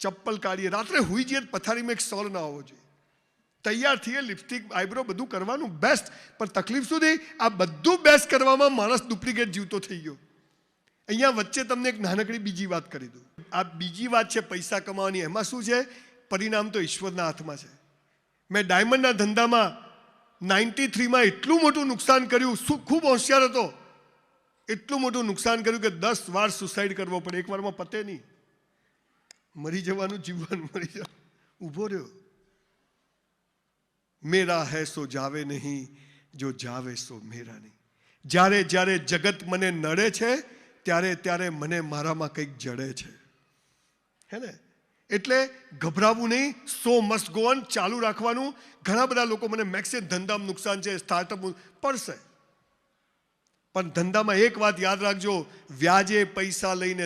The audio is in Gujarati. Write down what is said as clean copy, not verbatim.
ચપ્પલ કાઢીએ, રાત્રે હુઈ જઈએ પથારીમાં એક સર ના હોવો જોઈએ, તૈયાર થઈએ, લિપસ્ટિક આઈબ્રો બધું કરવાનું બેસ્ટ. પણ તકલીફ શું થઈ, આ બધું બેસ્ટ કરવામાં માણસ ડુપ્લિકેટ જીવતો થઈ ગયો. અહીંયા વચ્ચે તમને એક નાનકડી બીજી વાત કરી દઉં. આ બીજી વાત છે પૈસા કમાવાની. એમાં શું છે, પરિણામ તો ઈશ્વરના હાથમાં છે. મેં ડાયમંડના ધંધામાં 93માં એટલું મોટું નુકસાન કર્યું, ખૂબ હોશિયાર હતો, એટલું મોટું નુકસાન કર્યું કે 10 વાર સુસાઇડ કરવો પડે, એક વારમાં પતે નહીં, મરી જવાનું, જીવવાનું, મરી જવાનું. ઊભો રહ્યો, મેરા હૈ સો જાવે નહીં, જો જાવે સો મેરા નહીં. જ્યારે જ્યારે જગત મને નડે છે ત્યારે ત્યારે મને મારામાં કંઈક જડે છે, હે ને? એટલે ગભરાવું નહીં, સો મસ્ટ ગો ઓન, ચાલુ રાખવાનું. ઘણા બધા લોકો મને મેક્સે ધંધામાં નુકસાન છે, સ્ટાર્ટઅપ પડશે, પણ ધંધામાં એક વાત યાદ રાખજો, વ્યાજે પૈસા લઈને